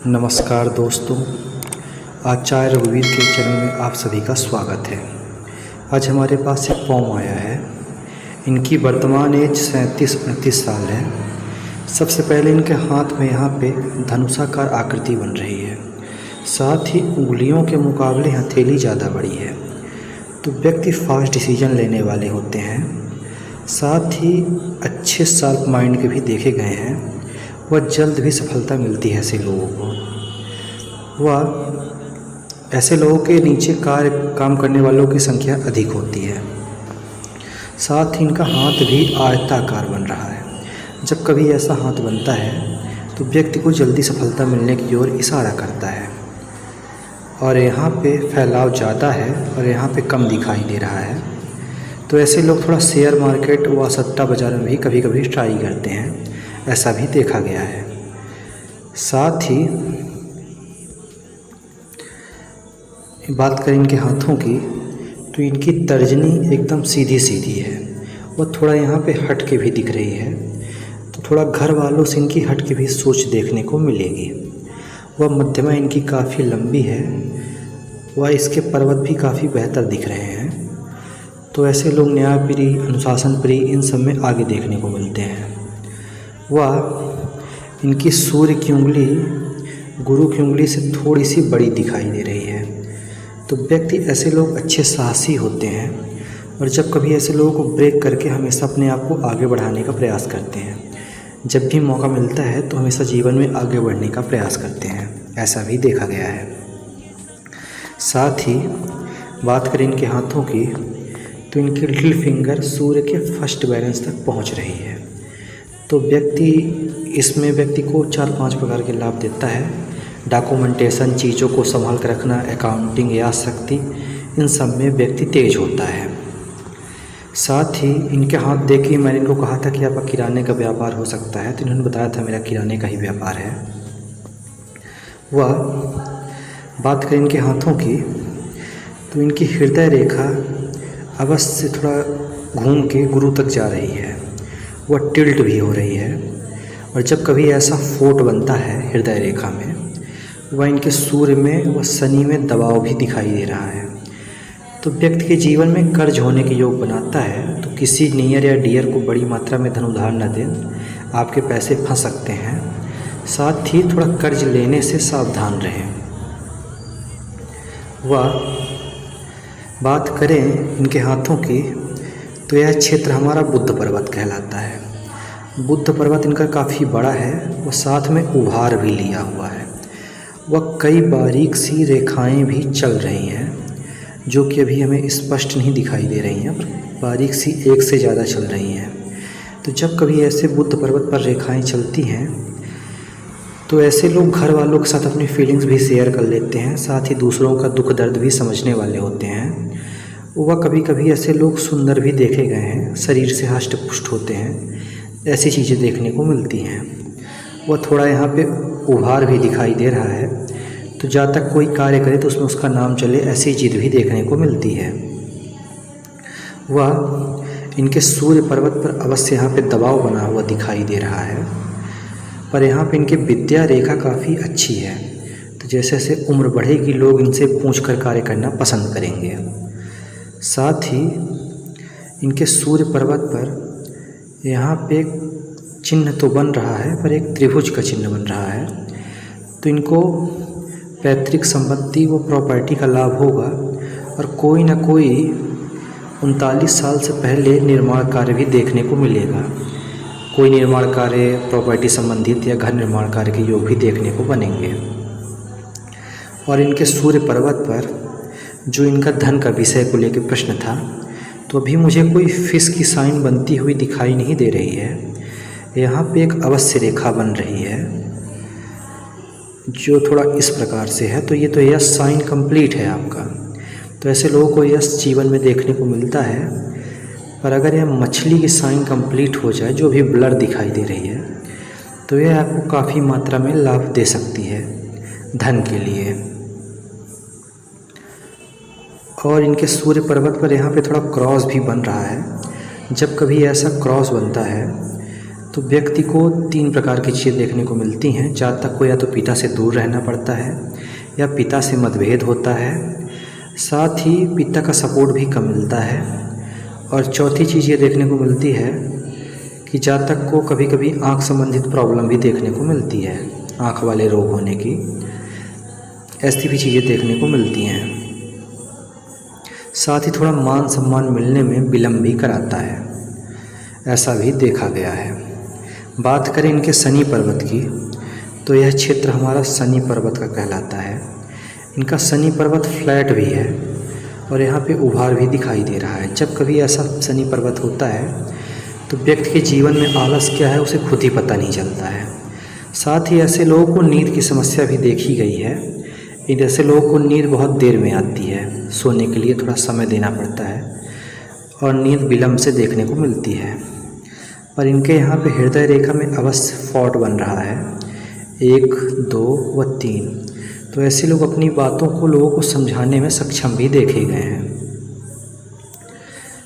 नमस्कार दोस्तों, आचार्य रघुवीर के चैनल में आप सभी का स्वागत है। आज हमारे पास एक पोम आया है। इनकी वर्तमान एज 37-38 साल है। सबसे पहले इनके हाथ में यहाँ पे धनुषाकार आकृति बन रही है, साथ ही उंगलियों के मुकाबले हथेली ज़्यादा बड़ी है। तो व्यक्ति फास्ट डिसीजन लेने वाले होते हैं, साथ ही अच्छे शार्प माइंड के भी देखे गए हैं। वह जल्द भी सफलता मिलती है ऐसे लोगों को। वह ऐसे लोगों के नीचे काम करने वालों की संख्या अधिक होती है। साथ ही इनका हाथ भी आयताकार बन रहा है। जब कभी ऐसा हाथ बनता है तो व्यक्ति को जल्दी सफलता मिलने की ओर इशारा करता है। और यहाँ पे फैलाव ज़्यादा है और यहाँ पे कम दिखाई दे रहा है। तो ऐसे लोग थोड़ा शेयर मार्केट व सट्टा बाज़ार में भी कभी कभी ट्राई करते हैं, ऐसा भी देखा गया है। साथ ही बात करें इनके हाथों की, तो इनकी तर्जनी एकदम सीधी सीधी है। वह थोड़ा यहाँ पे हट के भी दिख रही है, तो थोड़ा घर वालों से इनकी हट के भी सोच देखने को मिलेगी। वह मध्यमा इनकी काफ़ी लंबी है। वह इसके पर्वत भी काफ़ी बेहतर दिख रहे हैं। तो ऐसे लोग न्यायप्रिय, अनुशासन प्रिय, इन सब में आगे देखने को मिलते हैं। वह इनकी सूर्य की उंगली गुरु की उंगली से थोड़ी सी बड़ी दिखाई दे रही है। तो व्यक्ति ऐसे लोग अच्छे साहसी होते हैं और जब कभी ऐसे लोगों को ब्रेक करके हमेशा अपने आप को आगे बढ़ाने का प्रयास करते हैं। जब भी मौका मिलता है तो हमेशा जीवन में आगे बढ़ने का प्रयास करते हैं, ऐसा भी देखा गया है। साथ ही बात करें इनके हाथों की, तो इनकी लिटिल फिंगर सूर्य के फर्स्ट बैलेंस तक पहुंच रही है। तो इसमें व्यक्ति को 4-5 प्रकार के लाभ देता है। डॉक्यूमेंटेशन, चीज़ों को संभाल कर रखना, अकाउंटिंग, याद शक्ति, इन सब में व्यक्ति तेज होता है। साथ ही इनके हाथ देखिए, मैंने इनको कहा था कि आपका किराने का व्यापार हो सकता है, तो इन्होंने बताया था मेरा किराने का ही व्यापार है। वह बात करें इनके हाथों की, तो इनकी हृदय रेखा अवश्य थोड़ा घूम के गुरु तक जा रही है। वह टिल्ट भी हो रही है। और जब कभी ऐसा फोट बनता है हृदय रेखा में, वह इनके सूर्य में व शनि में दबाव भी दिखाई दे रहा है। तो व्यक्ति के जीवन में कर्ज होने के योग बनाता है। तो किसी नियर या डियर को बड़ी मात्रा में धन उधार न दें, आपके पैसे फंस सकते हैं। साथ ही थोड़ा कर्ज लेने से सावधान रहें। वह बात करें इनके हाथों की, तो यह क्षेत्र हमारा बुद्ध पर्वत कहलाता है। बुद्ध पर्वत इनका काफ़ी बड़ा है। वह साथ में उभार भी लिया हुआ है। वह कई बारीक सी रेखाएं भी चल रही हैं, जो कि अभी हमें स्पष्ट नहीं दिखाई दे रही हैं, पर बारीक सी एक से ज़्यादा चल रही हैं। तो जब कभी ऐसे बुद्ध पर्वत पर रेखाएं चलती हैं, तो ऐसे लोग घर वालों के साथ अपनी फीलिंग्स भी शेयर कर लेते हैं। साथ ही दूसरों का दुख दर्द भी समझने वाले होते हैं। वह कभी कभी ऐसे लोग सुंदर भी देखे गए हैं, शरीर से हष्ट पुष्ट होते हैं, ऐसी चीज़ें देखने को मिलती हैं। वह थोड़ा यहाँ पे उभार भी दिखाई दे रहा है। तो जहाँ तक कोई कार्य करे तो उसमें उसका नाम चले, ऐसी जिद भी देखने को मिलती है। वह इनके सूर्य पर्वत पर अवश्य यहाँ पे दबाव बना हुआ दिखाई दे रहा है, पर यहाँ पे इनकी विद्या रेखा काफ़ी अच्छी है। तो जैसे जैसे उम्र बढ़ेगी लोग इनसे पूछ कर कार्य करना पसंद करेंगे। साथ ही इनके सूर्य पर्वत पर यहाँ पे एक चिन्ह तो बन रहा है, पर एक त्रिभुज का चिन्ह बन रहा है। तो इनको पैतृक संपत्ति व प्रॉपर्टी का लाभ होगा और कोई ना कोई 39 साल से पहले निर्माण कार्य भी देखने को मिलेगा। कोई निर्माण कार्य प्रॉपर्टी संबंधित या घर निर्माण कार्य के योग भी देखने को बनेंगे। और इनके सूर्य पर्वत पर जो इनका धन का विषय को लेकर प्रश्न था, तो अभी मुझे कोई फिश की साइन बनती हुई दिखाई नहीं दे रही है। यहाँ पे एक अवश्य रेखा बन रही है जो थोड़ा इस प्रकार से है। तो ये तो यश साइन कंप्लीट है आपका। तो ऐसे लोगों को यश जीवन में देखने को मिलता है। पर अगर यह मछली की साइन कंप्लीट हो जाए, जो अभी ब्लर दिखाई दे रही है, तो यह आपको काफ़ी मात्रा में लाभ दे सकती है धन के लिए। और इनके सूर्य पर्वत पर यहाँ पे थोड़ा क्रॉस भी बन रहा है। जब कभी ऐसा क्रॉस बनता है तो व्यक्ति को 3 प्रकार की चीज़ें देखने को मिलती हैं। जातक को या तो पिता से दूर रहना पड़ता है, या पिता से मतभेद होता है, साथ ही पिता का सपोर्ट भी कम मिलता है, और चौथी चीज़ ये देखने को मिलती है कि जातक को कभी कभी आँख संबंधित प्रॉब्लम भी देखने को मिलती है, आँख वाले रोग होने की, ऐसी भी चीज़ें देखने को मिलती हैं। साथ ही थोड़ा मान सम्मान मिलने में विलम्ब भी कराता है, ऐसा भी देखा गया है। बात करें इनके शनि पर्वत की, तो यह क्षेत्र हमारा शनि पर्वत का कहलाता है। इनका शनि पर्वत फ्लैट भी है और यहाँ पे उभार भी दिखाई दे रहा है। जब कभी ऐसा शनि पर्वत होता है तो व्यक्ति के जीवन में आलस क्या है उसे खुद ही पता नहीं चलता है। साथ ही ऐसे लोगों को नींद की समस्या भी देखी गई है। इन ऐसे लोगों को नींद बहुत देर में आती है, सोने के लिए थोड़ा समय देना पड़ता है और नींद विलम्ब से देखने को मिलती है। पर इनके यहाँ पे हृदय रेखा में अवश्य फॉल्ट बन रहा है, 1, 2 व 3। तो ऐसे लोग अपनी बातों को लोगों को समझाने में सक्षम भी देखे गए हैं।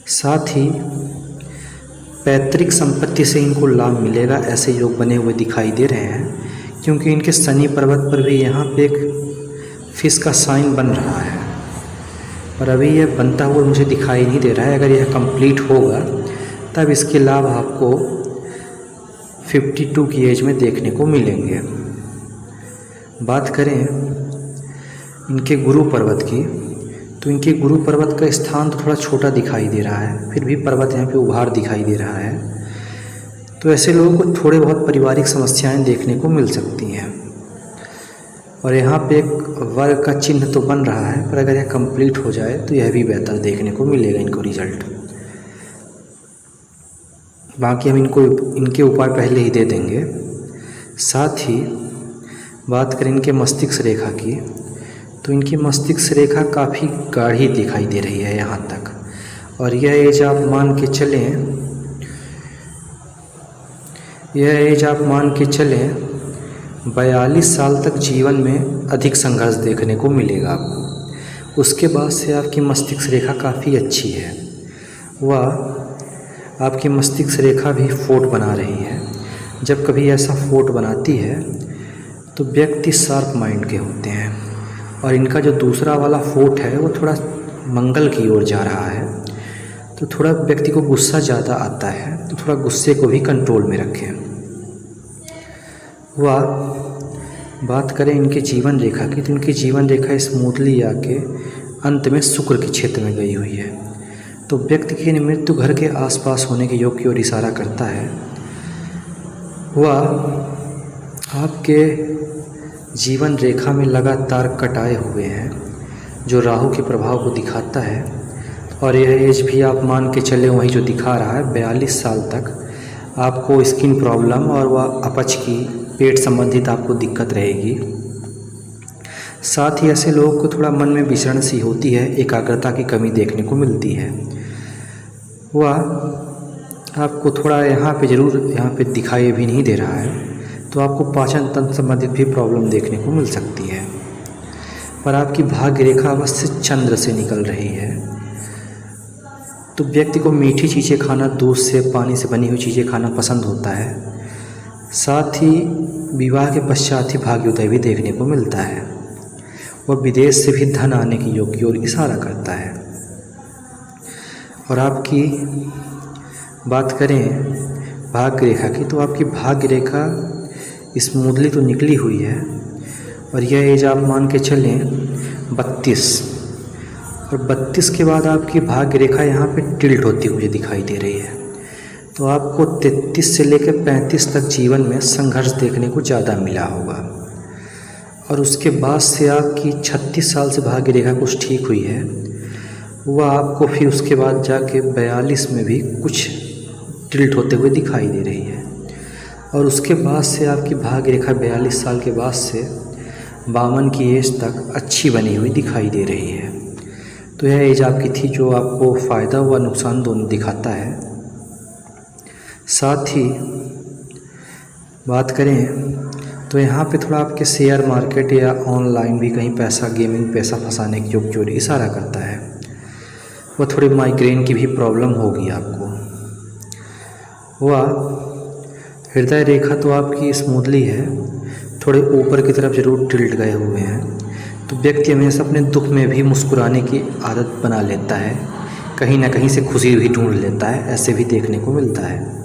साथ ही पैतृक संपत्ति से इनको लाभ मिलेगा, ऐसे योग बने हुए दिखाई दे रहे हैं, क्योंकि इनके शनि पर्वत पर भी यहाँ पे एक फिश का साइन बन रहा है और अभी यह बनता हुआ मुझे दिखाई नहीं दे रहा है। अगर यह कंप्लीट होगा तब इसके लाभ आपको 52 की एज में देखने को मिलेंगे। बात करें इनके गुरु पर्वत की, तो इनके गुरु पर्वत का स्थान तो थोड़ा छोटा दिखाई दे रहा है, फिर भी पर्वत यहाँ पे उभार दिखाई दे रहा है। तो ऐसे लोगों को थोड़े बहुत पारिवारिक समस्याएं देखने को मिल सकती हैं और यहाँ पे एक वर्ग का चिन्ह तो बन रहा है, पर अगर यह कंप्लीट हो जाए तो यह भी बेहतर देखने को मिलेगा इनको रिजल्ट। बाकी हम इनके उपाय पहले ही दे देंगे। साथ ही बात करें इनके मस्तिष्क रेखा की, तो इनकी मस्तिष्क रेखा काफ़ी गाढ़ी दिखाई दे रही है यहाँ तक, और यह एज आप मान के चलें 42 साल तक जीवन में अधिक संघर्ष देखने को मिलेगा आपको। उसके बाद से आपकी मस्तिष्क रेखा काफ़ी अच्छी है, वह आपकी मस्तिष्क रेखा भी फोर्ट बना रही है। जब कभी ऐसा फोर्ट बनाती है तो व्यक्ति शार्प माइंड के होते हैं, और इनका जो दूसरा वाला फोर्ट है वो थोड़ा मंगल की ओर जा रहा है, तो थोड़ा व्यक्ति को गुस्सा ज़्यादा आता है, तो थोड़ा गुस्से को भी कंट्रोल में रखें। वह बात करें इनके जीवन रेखा की, तो इनकी जीवन रेखा स्मूथली आके अंत में शुक्र के क्षेत्र में गई हुई है, तो व्यक्ति की मृत्यु घर के आसपास होने के योग की ओर इशारा करता है। वह आपके जीवन रेखा में लगातार कटाए हुए हैं, जो राहु के प्रभाव को दिखाता है, और यह एज भी आप मान के चले वही जो दिखा रहा है 42 साल तक आपको स्किन प्रॉब्लम और वह अपच की पेट संबंधित आपको दिक्कत रहेगी। साथ ही ऐसे लोगों को थोड़ा मन में विचरण सी होती है, एकाग्रता की कमी देखने को मिलती है। वह आपको थोड़ा यहाँ पे दिखाई भी नहीं दे रहा है, तो आपको पाचन तंत्र संबंधित भी प्रॉब्लम देखने को मिल सकती है। पर आपकी भाग्य रेखा अवश्य चंद्र से निकल रही है, तो व्यक्ति को मीठी चीज़ें खाना, दूध से पानी से बनी हुई चीज़ें खाना पसंद होता है। साथ ही विवाह के पश्चात ही भाग्योदय भी देखने को मिलता है। वह विदेश से भी धन आने की योग की ओर इशारा करता है। और आपकी बात करें भाग्य रेखा की, तो आपकी भाग्य रेखा स्मूथली तो निकली हुई है, और यह एज आप मान के चलें 32, और 32 के बाद आपकी भाग्य रेखा यहाँ पे टिल्ट होती हुई दिखाई दे रही है। तो आपको 33 से लेकर 35 तक जीवन में संघर्ष देखने को ज़्यादा मिला होगा, और उसके बाद से आपकी 36 साल से भाग्य रेखा कुछ ठीक हुई है, वह आपको फिर उसके बाद जाके 42 में भी कुछ टिल्ट होते हुए दिखाई दे रही है, और उसके बाद से आपकी भाग्य रेखा 42 साल के बाद से 52 की एज तक अच्छी बनी हुई दिखाई दे रही है। तो यह एज आपकी थी जो आपको फ़ायदा व नुकसान दोनों दिखाता है। साथ ही बात करें तो यहाँ पे थोड़ा आपके शेयर मार्केट या ऑनलाइन भी कहीं पैसा, गेमिंग पैसा फंसाने की योग की ओर इशारा करता है। वह थोड़ी माइग्रेन की भी प्रॉब्लम होगी आपको। वह हृदय रेखा तो आपकी स्मूथली है, थोड़े ऊपर की तरफ जरूर टिल्ट गए हुए हैं। तो व्यक्ति हमेशा अपने दुख में भी मुस्कुराने की आदत बना लेता है, कहीं ना कहीं से खुशी भी ढूंढ लेता है, ऐसे भी देखने को मिलता है।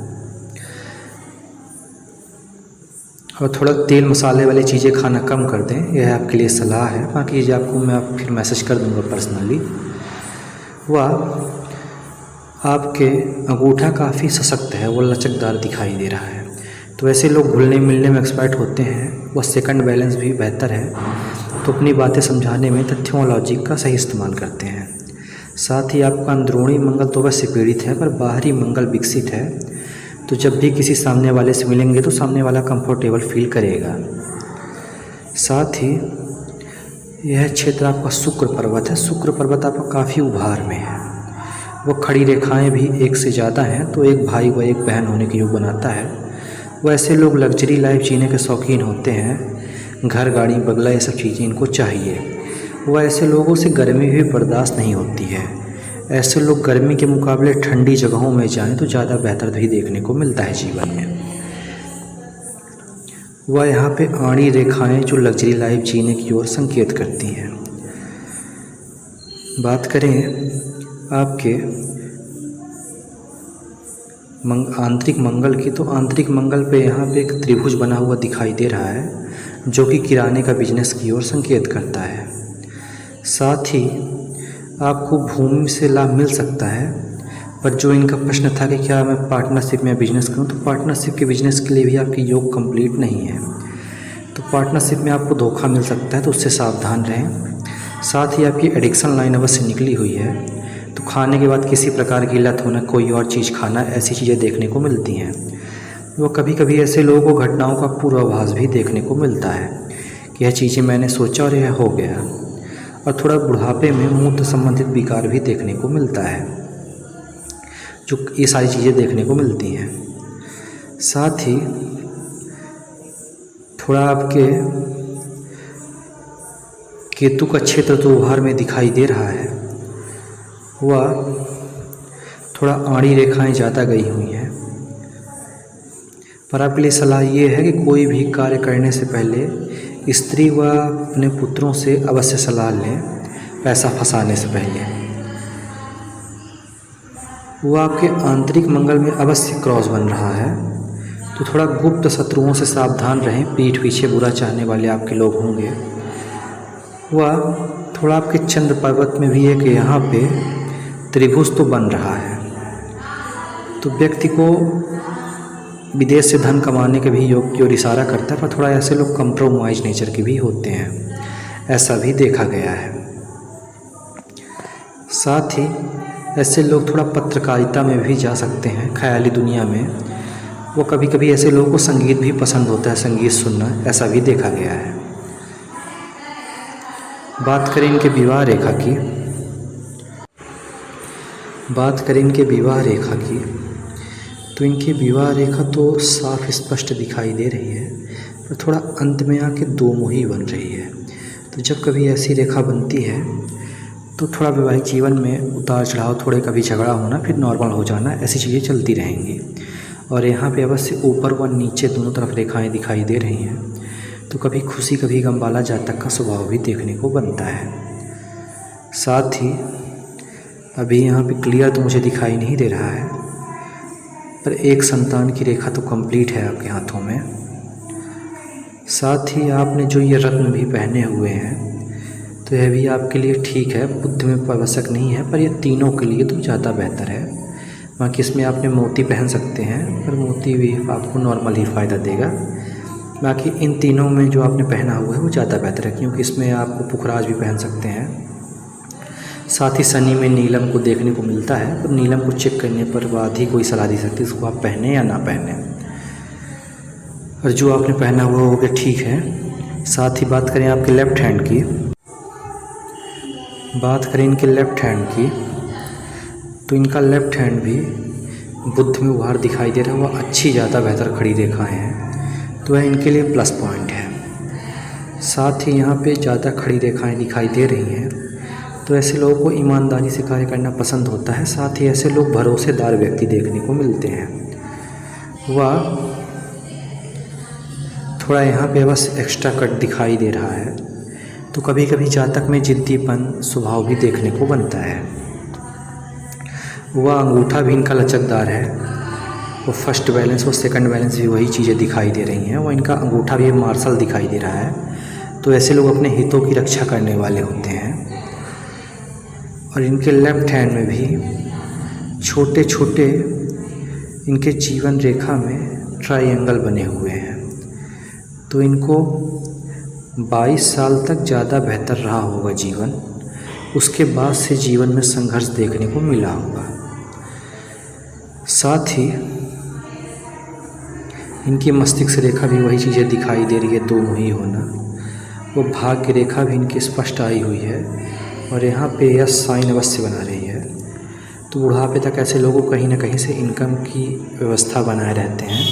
और थोड़ा तेल मसाले वाली चीज़ें खाना कम कर दें, यह आपके लिए सलाह है। बाकी ये आपको मैं फिर मैसेज कर दूंगा पर्सनली। वह आपके अंगूठा काफ़ी सशक्त है, वो लचकदार दिखाई दे रहा है। तो ऐसे लोग घुलने मिलने में एक्सपर्ट होते हैं। वह सेकंड बैलेंस भी बेहतर है, तो अपनी बातें समझाने में तथ्यों और लॉजिक का सही इस्तेमाल करते हैं। साथ ही आपका अंदरूनी मंगल तो वैसे पीड़ित है, पर बाहरी मंगल विकसित है। तो जब भी किसी सामने वाले से मिलेंगे तो सामने वाला कंफर्टेबल फील करेगा। साथ ही यह क्षेत्र आपका शुक्र पर्वत है। शुक्र पर्वत आपका काफ़ी उभार में है। वह खड़ी रेखाएं भी एक से ज़्यादा हैं, तो एक भाई व एक बहन होने के योग बनाता है। वो ऐसे लोग लग्जरी लाइफ जीने के शौकीन होते हैं। घर, गाड़ी, बंगला, ये सब चीज़ें इनको चाहिए। वह ऐसे लोगों से गर्मी भी बर्दाश्त नहीं होती है। ऐसे लोग गर्मी के मुकाबले ठंडी जगहों में जाएं तो ज़्यादा बेहतर भी देखने को मिलता है जीवन में। वह यहाँ पे आड़ी रेखाएं जो लग्जरी लाइफ जीने की ओर संकेत करती हैं। बात करें आपके आंतरिक मंगल की, तो आंतरिक मंगल पे यहाँ पे एक त्रिभुज बना हुआ दिखाई दे रहा है, जो कि किराने का बिजनेस की ओर संकेत करता है। साथ ही आपको भूमि से लाभ मिल सकता है, पर जो इनका प्रश्न था कि क्या मैं पार्टनरशिप में बिजनेस करूं, तो पार्टनरशिप के बिजनेस के लिए भी आपकी योग कंप्लीट नहीं है। तो पार्टनरशिप में आपको धोखा मिल सकता है, तो उससे सावधान रहें। साथ ही आपकी एडिक्शन लाइन अवश्य निकली हुई है, तो खाने के बाद किसी प्रकार की लत होना, कोई और चीज़ खाना, ऐसी चीज़ें देखने को मिलती हैं। वो कभी कभी ऐसे लोगों को घटनाओं का पूर्वाभास भी देखने को मिलता है कि यह चीज़ें मैंने सोचा और यह हो गया। और थोड़ा बुढ़ापे में मूत्र संबंधित विकार भी देखने को मिलता है, जो ये सारी चीज़ें देखने को मिलती हैं। साथ ही थोड़ा आपके केतु का क्षेत्र तो उभार में दिखाई दे रहा है, वह थोड़ा आड़ी रेखाएं ज़्यादा गई हुई हैं। पर आपके लिए सलाह ये है कि कोई भी कार्य करने से पहले स्त्री व अपने पुत्रों से अवश्य सलाह लें, पैसा फंसाने से पहले। वो आपके आंतरिक मंगल में अवश्य क्रॉस बन रहा है, तो थोड़ा गुप्त शत्रुओं से सावधान रहें। पीठ पीछे बुरा चाहने वाले आपके लोग होंगे। वह थोड़ा आपके चंद्र पर्वत में भी है कि यहाँ पे त्रिभुज तो बन रहा है, तो व्यक्ति को विदेश से धन कमाने के भी योग की ओर इशारा करता है। पर थोड़ा ऐसे लोग कंप्रोमाइज नेचर के भी होते हैं, ऐसा भी देखा गया है। साथ ही ऐसे लोग थोड़ा पत्रकारिता में भी जा सकते हैं, ख्याली दुनिया में। वो कभी कभी ऐसे लोगों को संगीत भी पसंद होता है, संगीत सुनना, ऐसा भी देखा गया है। बात करें इनके विवाह रेखा की, तो इनकी विवाह रेखा तो साफ स्पष्ट दिखाई दे रही है, पर थोड़ा अंत में आके दो मुही बन रही है। तो जब कभी ऐसी रेखा बनती है तो थोड़ा वैवाहिक जीवन में उतार चढ़ाव, थोड़े कभी झगड़ा होना, फिर नॉर्मल हो जाना, ऐसी चीज़ें चलती रहेंगी। और यहाँ पे अवश्य ऊपर व नीचे दोनों तरफ रेखाएं दिखाई दे रही हैं, तो कभी खुशी कभी गम वाला जातक का स्वभाव भी देखने को बनता है। साथ ही अभी यहाँ पे क्लियर तो मुझे दिखाई नहीं दे रहा है, पर एक संतान की रेखा तो कंप्लीट है आपके हाथों में। साथ ही आपने जो ये रत्न भी पहने हुए हैं, तो यह भी आपके लिए ठीक है, बुद्ध में आवश्यक नहीं है, पर यह तीनों के लिए तो ज़्यादा बेहतर है। बाकी इसमें आपने मोती पहन सकते हैं, पर मोती भी आपको नॉर्मल ही फ़ायदा देगा। बाकी इन तीनों में जो आपने पहना हुआ है वो ज़्यादा बेहतर है, क्योंकि इसमें आपको पुखराज भी पहन सकते हैं। साथ ही शनि में नीलम को देखने को मिलता है, पर नीलम को चेक करने पर बाद ही कोई सलाह दे सकती है इसको आप पहने या ना पहने। और जो आपने पहना हुआ हो गया ठीक है। साथ ही बात करें आपके लेफ़्ट हैंड की, तो इनका लेफ़्ट हैंड भी बुद्ध में उभार दिखाई दे रहा है, वह अच्छी ज़्यादा बेहतर खड़ी रेखाएँ हैं, तो वह इनके लिए प्लस पॉइंट है। साथ ही यहाँ पे ज़्यादा खड़ी रेखाएँ दिखाई दे रही हैं, तो ऐसे लोगों को ईमानदारी से कार्य करना पसंद होता है। साथ ही ऐसे लोग भरोसेदार व्यक्ति देखने को मिलते हैं। वह थोड़ा यहाँ पे बस एक्स्ट्रा कट दिखाई दे रहा है। तो कभी कभी जातक में जिद्दीपन स्वभाव भी देखने को बनता है। वह अंगूठा भी इनका लचकदार है। वो फर्स्ट बैलेंस और सेकंड बैलेंस भी वही चीज़ें दिखाई दे रही हैं। वो इनका अंगूठा भी मार्शल दिखाई दे रहा है। तो ऐसे लोग अपने हितों की रक्षा करने वाले होते हैं। और इनके लेफ्ट हैंड में भी छोटे छोटे इनके जीवन रेखा में ट्रायंगल बने हुए हैं। तो इनको 22 साल तक ज़्यादा बेहतर रहा होगा जीवन। उसके बाद से जीवन में संघर्ष देखने को मिला होगा। साथ ही इनकी मस्तिष्क रेखा भी वही चीज़ें दिखाई दे रही है, दो मुही होना। वो भाग्य रेखा भी इनकी स्पष्ट आई हुई है और यहाँ पे यह साइन अवश्य बना रही है। तो बुढ़ापे तक ऐसे लोगों को कहीं ना कहीं से इनकम की व्यवस्था बनाए रहते हैं,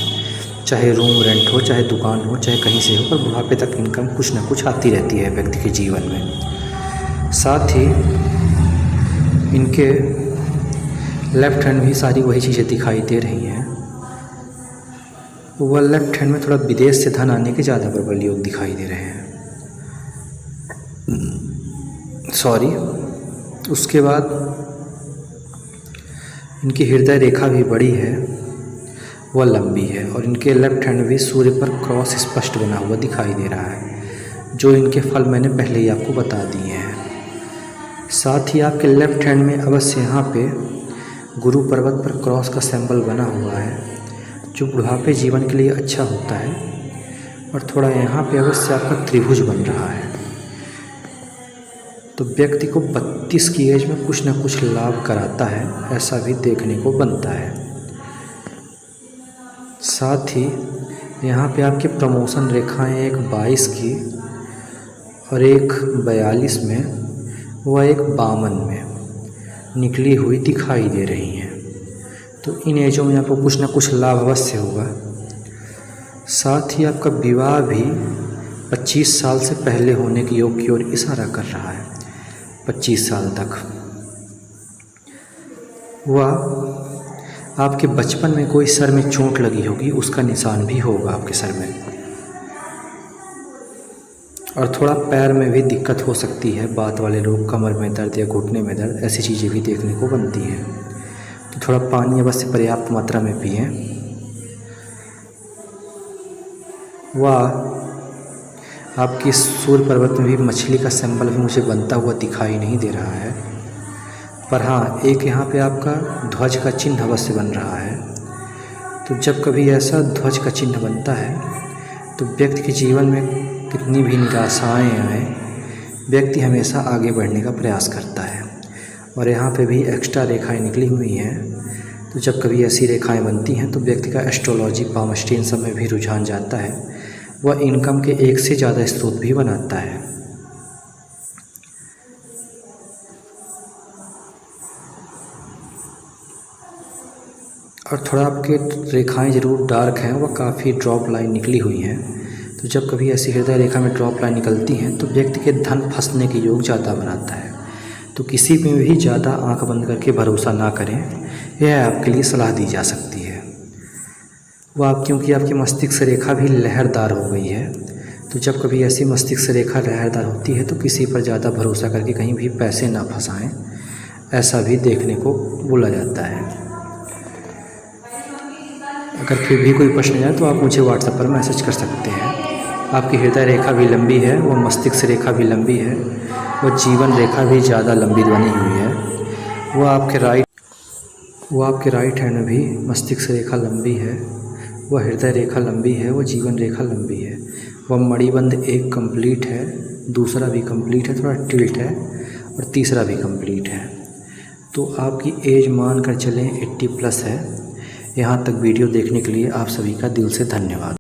चाहे रूम रेंट हो, चाहे दुकान हो, चाहे कहीं से हो, पर बुढ़ापे तक इनकम कुछ ना कुछ आती रहती है व्यक्ति के जीवन में। साथ ही इनके लेफ्ट हैंड भी सारी वही चीज़ें दिखाई दे रही हैं। वह लेफ्ट हैंड में थोड़ा विदेश से धन आने के ज़्यादा प्रबल योग दिखाई दे रहे हैं। उसके बाद इनकी हृदय रेखा भी बड़ी है, वह लंबी है और इनके लेफ्ट हैंड भी सूर्य पर क्रॉस स्पष्ट बना हुआ दिखाई दे रहा है। जो इनके फल मैंने पहले ही आपको बता दिए हैं। साथ ही आपके लेफ्ट हैंड में अवश्य यहाँ पे गुरु पर्वत पर क्रॉस का सिंबल बना हुआ है, जो बुढ़ापे जीवन के लिए अच्छा होता है। और थोड़ा यहाँ पे अवश्य आपका त्रिभुज बन रहा है। तो व्यक्ति को 32 की एज में कुछ ना कुछ लाभ कराता है, ऐसा भी देखने को बनता है। साथ ही यहाँ पे आपके प्रमोशन रेखाएं एक 22 की और एक 42 में व एक 52 में निकली हुई दिखाई दे रही हैं। तो इन एजों में आपको कुछ ना कुछ लाभ अवश्य होगा। साथ ही आपका विवाह भी 25 साल से पहले होने के योग की ओर इशारा कर रहा है। 25 साल तक वह आपके बचपन में कोई सर में चोट लगी होगी, उसका निशान भी होगा आपके सर में। और थोड़ा पैर में भी दिक्कत हो सकती है। बात वाले लोग कमर में दर्द या घुटने में दर्द, ऐसी चीज़ें भी देखने को बनती हैं। तो थोड़ा पानी अवश्य पर्याप्त मात्रा में पिएं। वह आपकी सूर्य पर्वत में भी मछली का सिंबल भी मुझे बनता हुआ दिखाई नहीं दे रहा है, पर हाँ एक यहाँ पे आपका ध्वज का चिन्ह अवश्य बन रहा है। तो जब कभी ऐसा ध्वज का चिन्ह बनता है तो व्यक्ति के जीवन में कितनी भी निराशाएं आए, व्यक्ति हमेशा आगे बढ़ने का प्रयास करता है। और यहाँ पे भी एक्स्ट्रा रेखाएं निकली हुई हैं। तो जब कभी ऐसी रेखाएं बनती हैं तो व्यक्ति का एस्ट्रोलॉजी, पामस्ट्री इन सब में भी रुझान जाता है। वह इनकम के एक से ज़्यादा स्रोत भी बनाता है। और थोड़ा आपके रेखाएं ज़रूर डार्क हैं, वह काफ़ी ड्रॉप लाइन निकली हुई हैं। तो जब कभी ऐसी हृदय रेखा में ड्रॉप लाइन निकलती हैं तो व्यक्ति के धन फंसने के योग ज़्यादा बनाता है। तो किसी में भी ज़्यादा आंख बंद करके भरोसा ना करें, यह आपके लिए सलाह दी जा सकती है। वह क्योंकि आपकी मस्तिष्क रेखा भी लहरदार हो गई है। तो जब कभी ऐसी मस्तिष्क रेखा लहरदार होती है तो किसी पर ज़्यादा भरोसा करके कहीं भी पैसे ना फंसाएं, ऐसा भी देखने को बोला जाता है। अगर फिर भी कोई प्रश्न जाए तो आप मुझे व्हाट्सएप पर मैसेज कर सकते हैं। आपकी हृदय रेखा भी लंबी है, वो मस्तिष्क रेखा भी लंबी है, वो जीवन रेखा भी ज़्यादा लंबी बनी हुई है। वो आपके राइट हैंड में भी मस्तिष्क रेखा लंबी है, वह हृदय रेखा लंबी है, वो जीवन रेखा लंबी है। वह मणिबंध एक कंप्लीट है, दूसरा भी कंप्लीट है, थोड़ा टिल्ट है, और तीसरा भी कंप्लीट है। तो आपकी एज मान कर चलें 80+ है। यहाँ तक वीडियो देखने के लिए आप सभी का दिल से धन्यवाद।